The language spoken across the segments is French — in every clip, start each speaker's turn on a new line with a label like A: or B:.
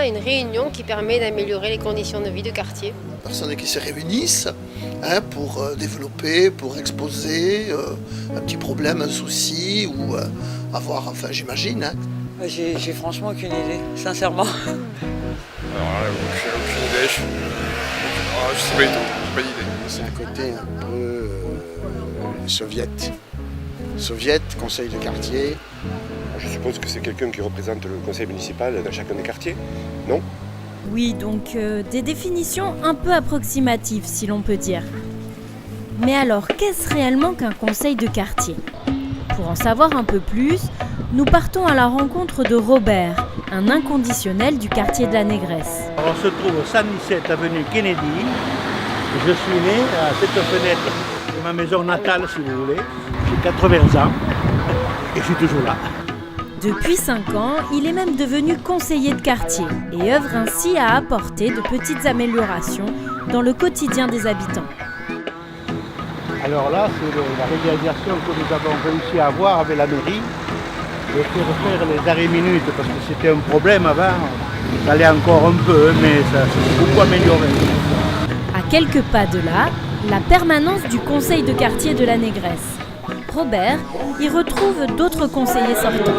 A: mois une réunion qui permet d'améliorer les conditions de vie du quartier.
B: Personnes qui se réunissent pour développer, pour exposer un petit problème, un souci ou avoir, enfin j'imagine.
C: J'ai franchement aucune idée, sincèrement.
D: Alors là, aucune idée, je sais pas du tout, j'ai pas d'idée.
E: C'est un côté un peu soviète. Soviète, conseil de quartier.
F: Je suppose que c'est quelqu'un qui représente le conseil municipal dans chacun des quartiers, non?
G: Oui, donc des définitions un peu approximatives, si l'on peut dire. Mais alors, qu'est-ce réellement qu'un conseil de quartier ? Pour en savoir un peu plus, nous partons à la rencontre de Robert, un inconditionnel du quartier de la Négresse.
H: On se trouve au 117 avenue Kennedy. Je suis né à cette fenêtre de ma maison natale, si vous voulez. J'ai 80 ans et je suis toujours là.
G: Depuis 5 ans, il est même devenu conseiller de quartier et œuvre ainsi à apporter de petites améliorations dans le quotidien des habitants.
H: Alors là, c'est la réalisation que nous avons réussi à avoir avec la mairie, de faire les arrêts minutes, parce que c'était un problème avant. Ça allait encore un peu, mais ça s'est beaucoup amélioré.
G: À quelques pas de là, la permanence du conseil de quartier de la Négresse. Robert y retrouve d'autres conseillers sortants.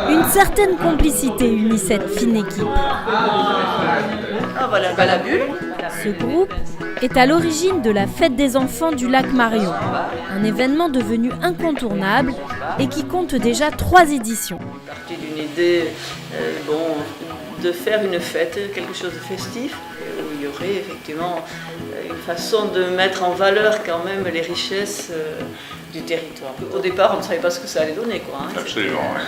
G: Une certaine complicité unit cette fine équipe.
C: Ah voilà, la bulle.
G: Ce groupe est à l'origine de la fête des enfants du lac Marion, un événement devenu incontournable et qui compte déjà 3 éditions.
C: Partie d'une idée de faire une fête, quelque chose de festif, où il y aurait effectivement une façon de mettre en valeur quand même les richesses du territoire. Au départ, on ne savait pas ce que ça allait donner, quoi.
D: Absolument, oui.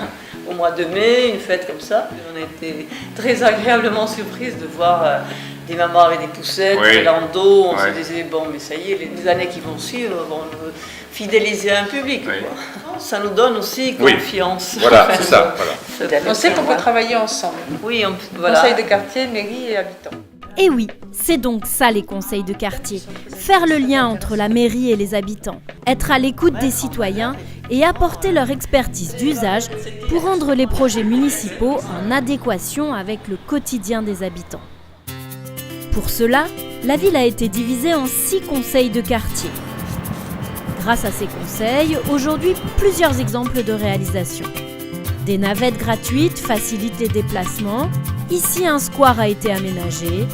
C: Au mois de mai, une fête comme ça. On a été très agréablement surprise de voir des mamans avec des poussettes, des landaux. On se disait, bon, mais ça y est, les années qui vont suivre vont fidéliser un public.
D: Oui.
C: Quoi. Ça nous donne aussi confiance.
D: Voilà, c'est ça. Voilà.
I: On sait qu'on peut travailler ensemble.
C: Oui, voilà.
I: Conseil de quartier, mairie et habitants.
G: Et oui, c'est donc ça les conseils de quartier. Faire le lien entre la mairie et les habitants, être à l'écoute des citoyens et apporter leur expertise d'usage pour rendre les projets municipaux en adéquation avec le quotidien des habitants. Pour cela, la ville a été divisée en 6 conseils de quartier. Grâce à ces conseils, aujourd'hui, plusieurs exemples de réalisation. Des navettes gratuites facilitent les déplacements. Ici, un square a été aménagé.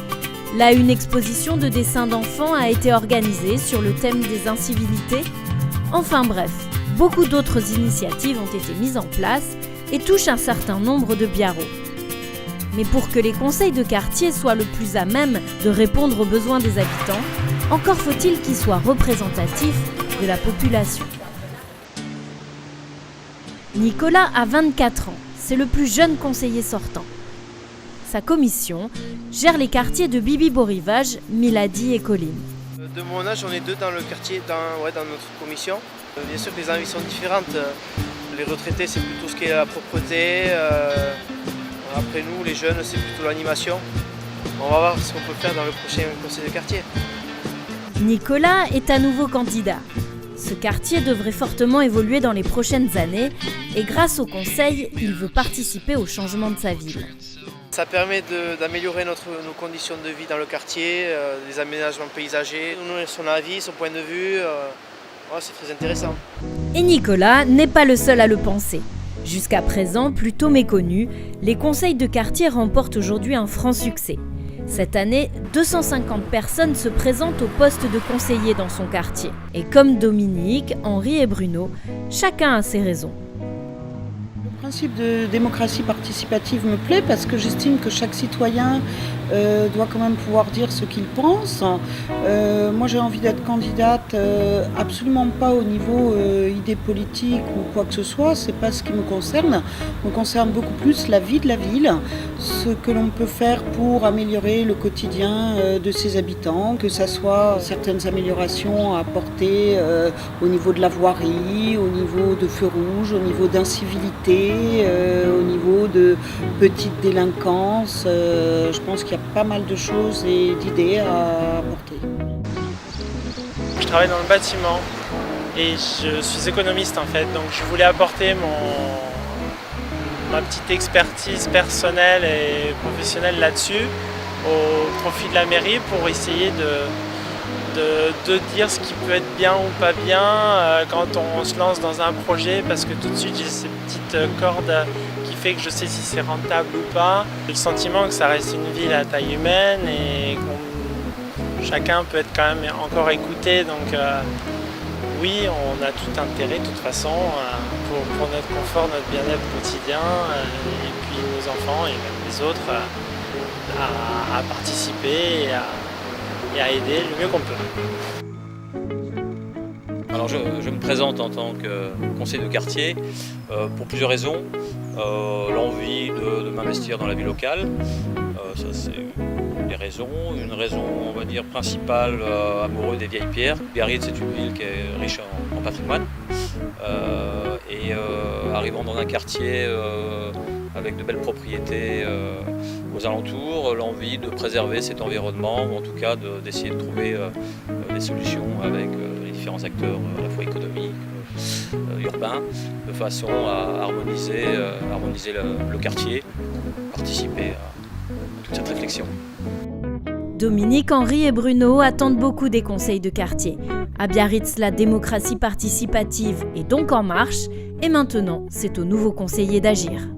G: Là, une exposition de dessins d'enfants a été organisée sur le thème des incivilités. Enfin bref, beaucoup d'autres initiatives ont été mises en place et touchent un certain nombre de biarros. Mais pour que les conseils de quartier soient le plus à même de répondre aux besoins des habitants, encore faut-il qu'ils soient représentatifs de la population. Nicolas a 24 ans, c'est le plus jeune conseiller sortant. Sa commission gère les quartiers de Bibi-Beau-Rivage, Milady et Colline.
J: De mon âge, on est 2 dans le quartier, dans notre commission. Bien sûr que les envies sont différentes. Les retraités, c'est plutôt ce qui est la propreté. Après nous, les jeunes, c'est plutôt l'animation. On va voir ce qu'on peut faire dans le prochain conseil de quartier.
G: Nicolas est à nouveau candidat. Ce quartier devrait fortement évoluer dans les prochaines années et grâce au conseil, il veut participer au changement de sa ville.
J: Ça permet d'améliorer nos conditions de vie dans le quartier, des aménagements paysagers, son avis, son point de vue, c'est très intéressant.
G: Et Nicolas n'est pas le seul à le penser. Jusqu'à présent, plutôt méconnu, les conseils de quartier remportent aujourd'hui un franc succès. Cette année, 250 personnes se présentent au poste de conseiller dans son quartier. Et comme Dominique, Henri et Bruno, chacun a ses raisons.
K: Le principe de démocratie participative me plaît parce que j'estime que chaque citoyen doit quand même pouvoir dire ce qu'il pense. Moi j'ai envie d'être candidate absolument pas au niveau idée politique ou quoi que ce soit, c'est pas ce qui me concerne. Me concerne beaucoup plus la vie de la ville, ce que l'on peut faire pour améliorer le quotidien de ses habitants, que ça soit certaines améliorations à apporter au niveau de la voirie, au niveau de feux rouges, au niveau d'incivilité, au niveau de petites délinquances. Je pense qu'il y a pas mal de choses et d'idées à apporter.
L: Je travaille dans le bâtiment et je suis économiste en fait, donc je voulais apporter ma petite expertise personnelle et professionnelle là-dessus au profit de la mairie pour essayer de dire ce qui peut être bien ou pas bien quand on se lance dans un projet, parce que tout de suite j'ai cette petite corde qui fait que je sais si c'est rentable ou pas. J'ai le sentiment que ça reste une ville à taille humaine et que chacun peut être quand même encore écouté, donc oui, on a tout intérêt de toute façon pour notre confort, notre bien-être quotidien et puis nos enfants et même les autres à participer et à aider le mieux qu'on peut.
M: Alors je me présente en tant que conseiller de quartier pour plusieurs raisons. L'envie de m'investir dans la vie locale, ça c'est des raisons. Une raison, on va dire, principale, amoureux des vieilles pierres. Biarritz, c'est une ville qui est riche en patrimoine. Arrivant dans un quartier avec de belles propriétés aux alentours, l'envie de préserver cet environnement, ou en tout cas d'essayer de trouver des solutions avec les différents acteurs, à la fois économiques, urbains, de façon à harmoniser le quartier, participer à toute cette réflexion.
G: Dominique, Henri et Bruno attendent beaucoup des conseils de quartier. À Biarritz, la démocratie participative est donc en marche et maintenant, c'est aux nouveaux conseillers d'agir.